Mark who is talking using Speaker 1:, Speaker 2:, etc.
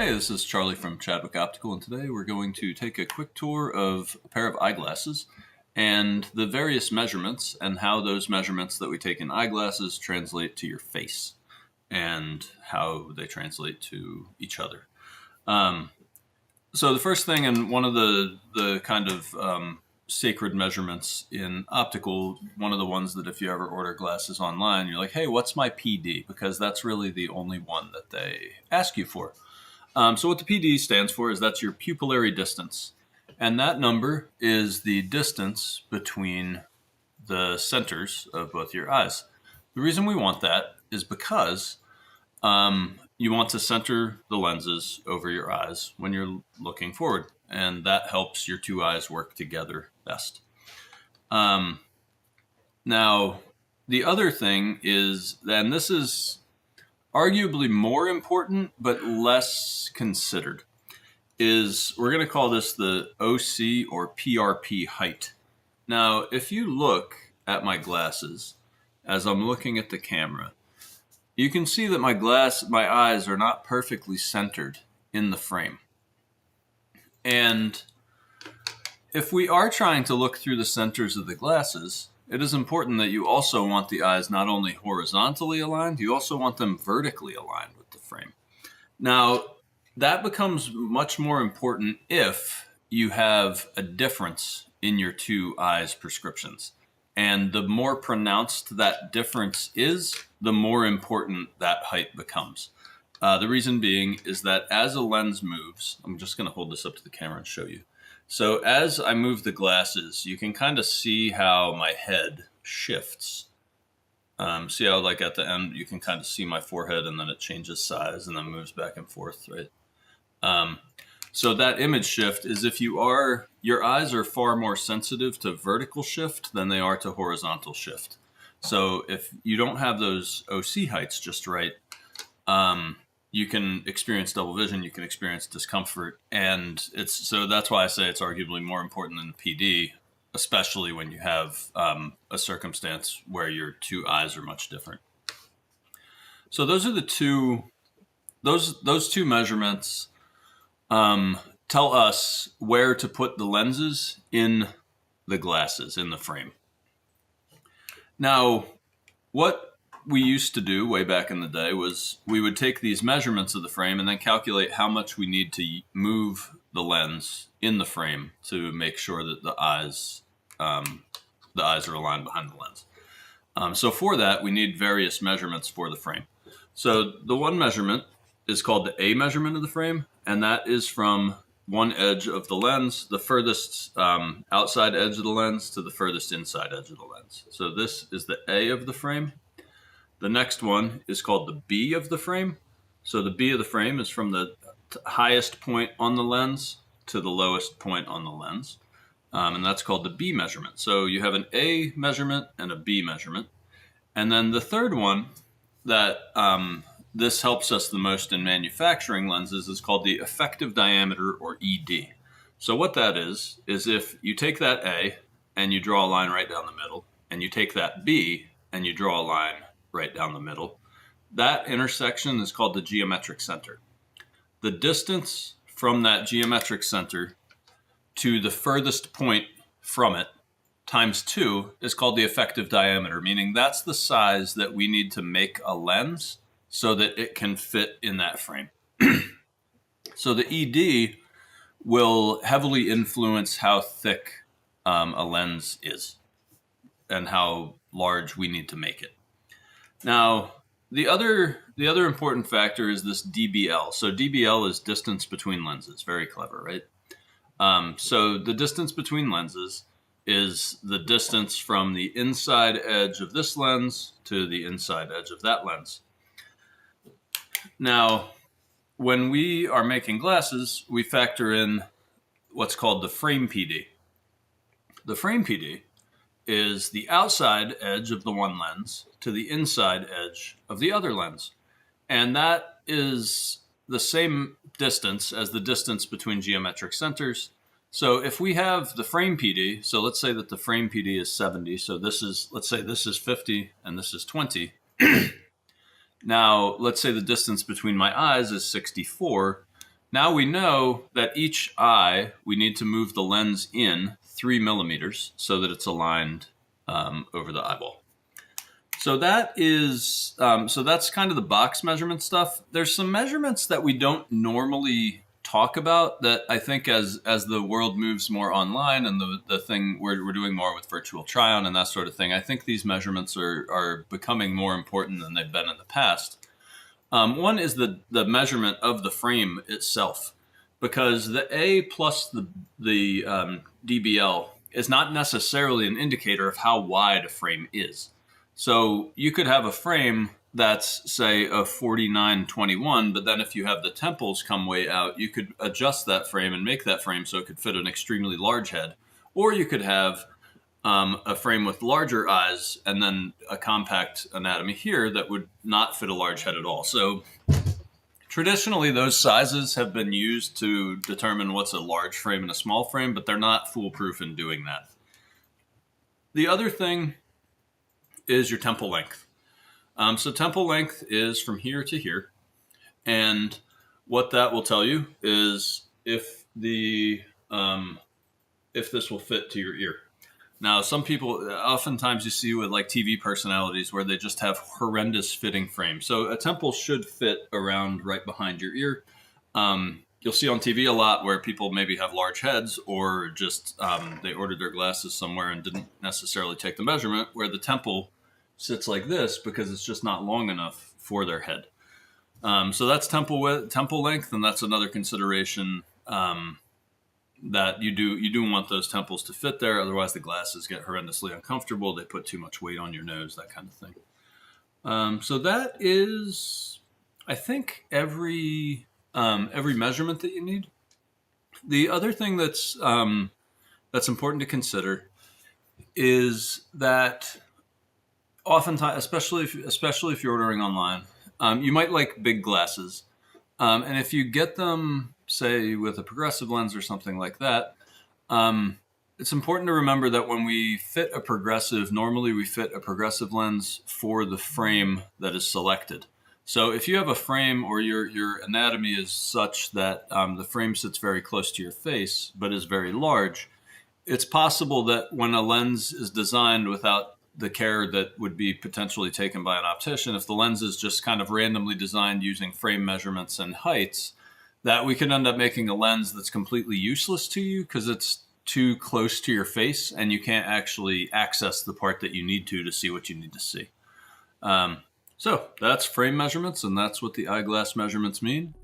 Speaker 1: Hey, this is Charlie from Chadwick Optical, and today we're going to take a quick tour of a pair of eyeglasses and the various measurements and how those measurements that we take in eyeglasses translate to your face and how they translate to each other. So the first thing, and one of the kind of sacred measurements in optical, one of the ones that if you ever order glasses online, you're like, hey, what's my PD? Because that's really the only one that they ask you for. So what the PD stands for is that's your pupillary distance. And that number is the distance between the centers of both your eyes. The reason we want that is because you want to center the lenses over your eyes when you're looking forward. And that helps your two eyes work together best. Now, the other thing is, and this is arguably more important but less considered, is we're going to call this the OC or PRP height. Now, if you look at my glasses as I'm looking at the camera, you can see that my eyes are not perfectly centered in the frame. And if we are trying to look through the centers of the glasses, it is important that you also want the eyes not only horizontally aligned, you also want them vertically aligned with the frame. Now, that becomes much more important if you have a difference in your two eyes' prescriptions. And the more pronounced that difference is, the more important that height becomes. The reason being is that as a lens moves, I'm just going to hold this up to the camera and show you. So as I move the glasses, you can kind of see how my head shifts. See how like at the end, you can kind of see my forehead and then it changes size and then moves back and forth, right? So that image shift is if your eyes are far more sensitive to vertical shift than they are to horizontal shift. So if you don't have those OC heights just right, you can experience double vision, you can experience discomfort, and so that's why I say it's arguably more important than PD, especially when you have a circumstance where your two eyes are much different. So those are those two measurements tell us where to put the lenses in the glasses, in the frame. Now, what we used to do way back in the day was we would take these measurements of the frame and then calculate how much we need to move the lens in the frame to make sure that the eyes are aligned behind the lens. So for that, we need various measurements for the frame. So the one measurement is called the A measurement of the frame, and that is from one edge of the lens, the furthest outside edge of the lens, to the furthest inside edge of the lens. So this is the A of the frame. The next one is called the B of the frame. So the B of the frame is from the highest point on the lens to the lowest point on the lens. And that's called the B measurement. So you have an A measurement and a B measurement. And then the third one that this helps us the most in manufacturing lenses is called the effective diameter, or ED. So what that is if you take that A and you draw a line right down the middle, and you take that B and you draw a line right down the middle, that intersection is called the geometric center. The distance from that geometric center to the furthest point from it times 2 is called the effective diameter, meaning that's the size that we need to make a lens so that it can fit in that frame. So the ED will heavily influence how thick a lens is and how large we need to make it. Now, the other important factor is this DBL. So DBL is distance between lenses. Very clever, right? So the distance between lenses is the distance from the inside edge of this lens to the inside edge of that lens. Now, when we are making glasses, we factor in what's called the frame PD. The frame PD is the outside edge of the one lens to the inside edge of the other lens. And that is the same distance as the distance between geometric centers. So if we have the frame PD, so let's say that the frame PD is 70, so let's say this is 50 and this is 20. Now, let's say the distance between my eyes is 64. Now we know that each eye, we need to move the lens in 3 millimeters so that it's aligned over the eyeball. So that is, so that's kind of the box measurement stuff. There's some measurements that we don't normally talk about that I think as the world moves more online and the thing we're doing more with virtual try-on and that sort of thing, I think these measurements are becoming more important than they've been in the past. One is the measurement of the frame itself, because the A plus the DBL is not necessarily an indicator of how wide a frame is. So you could have a frame that's, say, a 49/21, but then if you have the temples come way out, you could adjust that frame and make that frame so it could fit an extremely large head. Or you could have a frame with larger eyes and then a compact anatomy here that would not fit a large head at all. So traditionally, those sizes have been used to determine what's a large frame and a small frame, but they're not foolproof in doing that. The other thing is your temple length. So temple length is from here to here. And what that will tell you is if this will fit to your ear. Now, some people, oftentimes you see with like TV personalities where they just have horrendous fitting frames. So a temple should fit around right behind your ear. You'll see on TV a lot where people maybe have large heads or just they ordered their glasses somewhere and didn't necessarily take the measurement, where the temple sits like this because it's just not long enough for their head. So that's temple length, and that's another consideration that you do want those temples to fit there. Otherwise, the glasses get horrendously uncomfortable. They put too much weight on your nose, that kind of thing. So that is, I think, every measurement that you need. The other thing that's important to consider is that oftentimes, especially if you're ordering online, you might like big glasses, and if you get them, say, with a progressive lens or something like that, it's important to remember that when we fit a progressive, normally we fit a progressive lens for the frame that is selected. So if you have a frame or your anatomy is such that the frame sits very close to your face but is very large, it's possible that when a lens is designed without the care that would be potentially taken by an optician, if the lens is just kind of randomly designed using frame measurements and heights, that we can end up making a lens that's completely useless to you because it's too close to your face and you can't actually access the part that you need to see what you need to see. So that's frame measurements, and that's what the eyeglass measurements mean.